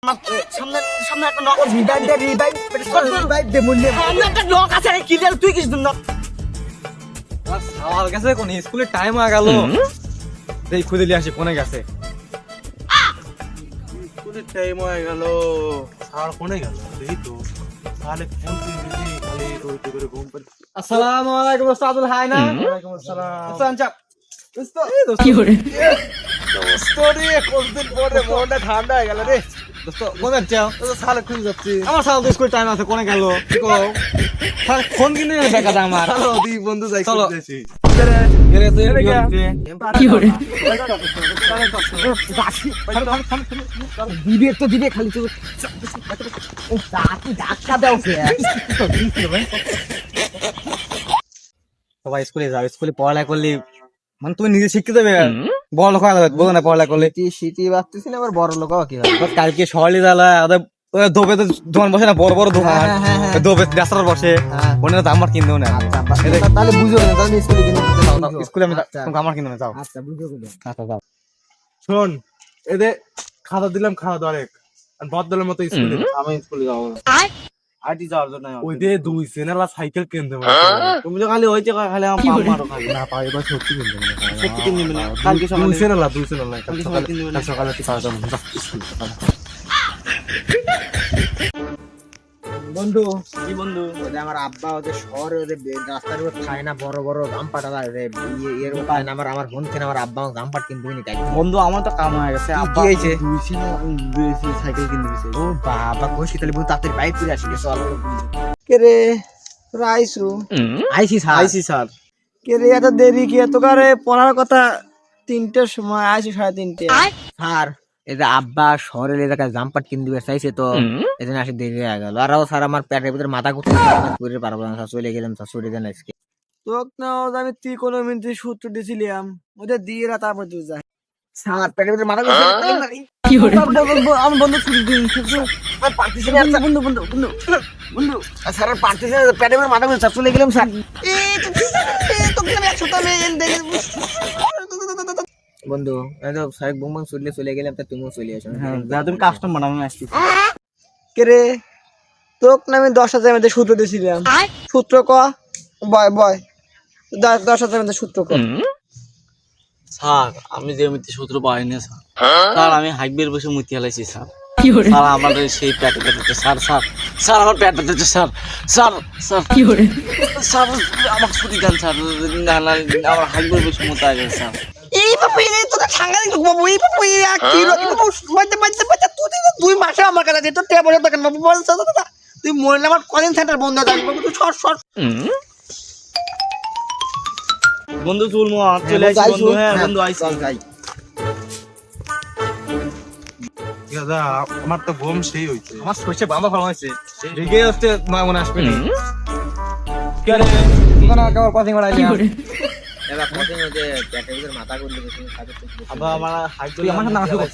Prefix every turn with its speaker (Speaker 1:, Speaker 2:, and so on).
Speaker 1: সামনে সামনে একটা নক রিভাইভ দে মূল্য সামনে একটা নক আছে ক্লিয়ার তুই কিছু দিন না
Speaker 2: আমার কাছে কোন স্কুলে টাইম হয়ে গেল দেই খুঁজে নিয়ে আসি কোনে গেছে
Speaker 3: স্কুলে টাইম হয়ে গেল স্যার কোনে গেল দেখি তো তাহলে ফোন দিবি খালি রইতে করে ঘুম পাড়ি
Speaker 2: আসসালামু আলাইকুম ওস্তাদুল হাই না
Speaker 3: ওয়ালাইকুম আসসালাম
Speaker 2: ওস্তাদ চাপ
Speaker 1: কি করে
Speaker 3: স্টোরি কতদিন পরে মনটা ঠান্ডা হয়ে গেল রে
Speaker 2: দোস্ত কোনে যাও
Speaker 3: তো সালে খুঁজে যাচ্ছি
Speaker 2: আমার সাল তো স্কুল টাইম আছে কোনে গেল কি কও ফোন কিনে দেখা দা আমার
Speaker 3: চলো দি বন্ধু যাই
Speaker 2: চলো।
Speaker 3: খুঁজেছি
Speaker 2: গেলে তুই
Speaker 1: কি করে দিবে তো দিবে খালি তো ধাক্কা দাও
Speaker 2: সবাই স্কুলে যাও স্কুলে পড়ালেখা করলি মানে তুমি নিজে শিখতে দেবে বড় লোক হবে বলো না পড়ালেখা করলে
Speaker 1: সিটি বাড়তেছি না আবার বড় লোক কি হয়
Speaker 2: কালকে সকালে জ্বালা ওদের দোবে তো দোকান বসে না বড় বড় দোকান দোবে রাস্তার বসে ওনারা তো আমার কিনতেও না
Speaker 1: তাহলে বুঝো না তাহলে স্কুলে কিনে
Speaker 2: স্কুলে আমি আমার কিনতে যাও
Speaker 1: আচ্ছা বুঝো
Speaker 2: আচ্ছা যাও
Speaker 3: শোন এদের খাতা দিলাম খাওয়া দরেক আর বদলের মতো স্কুলে
Speaker 1: আমি স্কুলে যাবো আইটি যাওয়ার জন্য
Speaker 3: ওই দিয়ে দুই সেনালা সাইকেল কিনতে
Speaker 1: তুমি তো খালি হইতে খালি আমার পা মারো খালি
Speaker 3: না পাই এবার সত্যি কিনতে
Speaker 1: সত্যি কিনে নেবে না কালকে
Speaker 3: দুই
Speaker 1: সকালে
Speaker 3: সেনালা
Speaker 1: কালকে সকালে কিনে নেবে না
Speaker 3: সকালে তুই খাওয়া যাবো স্কুল
Speaker 1: বন্ধু কি বন্ধু ওদের আমার আব্বা ওদের শহরে ওদের রাস্তার উপর খায় না বড় বড় গামপাট এর খায় না আমার বোন কেন আমার আব্বা গামপাট কিনতে নি তাই
Speaker 2: বন্ধু আমার তো কাম হয়ে গেছে
Speaker 1: কি হয়েছে
Speaker 2: সাইকেল কিনে দিয়েছে
Speaker 1: ও বাবা কইছি তাহলে বহুত তাড়াতাড়ি বাইক ফিরে আসি চল কে রে তোরা আইসু আইসি স্যার কে রে এত দেরি কি এত করে পড়ার কথা 3টার সময় আইসি 3:30 স্যার এটা আব্বা শহরের এলাকায় জাম্পাট কিনে দিবে চাইছে তো এজন্য আসে দেরি হয়ে গেল আর স্যার আমার পেটের ভিতরে মাথা ঘুরতে করে পারবো না স্যার চলে গেলাম স্যার সরে দেন আজকে তোকে না আমি ত্রিকোণমিতির সূত্র দিয়েছিলাম ওদের দিয়ে তারপর তুই যা স্যার পেটের ভিতরে মাথা ঘুরতে কি করে আমি বন্ধু ছুটি দিন আর পারতেছি না বন্ধু বন্ধু বন্ধু বন্ধু স্যার আর পারতেছি না পেটের ভিতরে মাথা ঘুরতে চলে গেলাম স্যার তোকে আমি 100 টাকা বন্ধু এই তো স্যার বুম চলে গেলাম তা তুমিও চলে আসো
Speaker 2: হ্যাঁ তুমি কাস্টমার আমি আসছি
Speaker 1: কে রে তোক না আমি 10,000 মধ্যে সূত্র দিয়েছিলাম সূত্র ক বয় বয় 10,000 মধ্যে সূত্র ক
Speaker 4: স্যার আমি যে মিথ্যে সূত্র পাইনি স্যার স্যার আমি হাইবের বসে মুতি হালাইছি স্যার স্যার আমাদের সেই পেটে পেটেছে স্যার স্যার স্যার আমার পেট পেটেছে স্যার স্যার স্যার কি করে স্যার আমাকে ছুটি দেন স্যার না না আমার হাইবের বসে মুতা গেছে স্যার
Speaker 1: এই বাবা এই তো সাংঘাতিক বাবু এই বাবু এই কি বাচ্চা বাচ্চা বাচ্চা তুই 2 মাসে আমার কাছে তো টেবলে দোকান বাবু বল তুই মরলে আমার কলিং সেন্টার বন্ধ হয়ে যাবে বাবু তুই শর্ট শর্ট
Speaker 4: বন্ধু চুল চলে আসি বন্ধু হ্যাঁ বন্ধু আইছি
Speaker 1: যাই
Speaker 3: দাদা আমার তো ঘুম সেই হইছে
Speaker 2: আমার সরষে বাবা ভালো হয়েছে রেগে হচ্ছে মনে আসবে না কে রে তোমার আবার কথা বলাইলি
Speaker 1: এবার কত মধ্যে পেটের ভিতরে মাথা ঘুরলে তুমি খাবে
Speaker 2: আবার আমার হাইট আমার না আসবে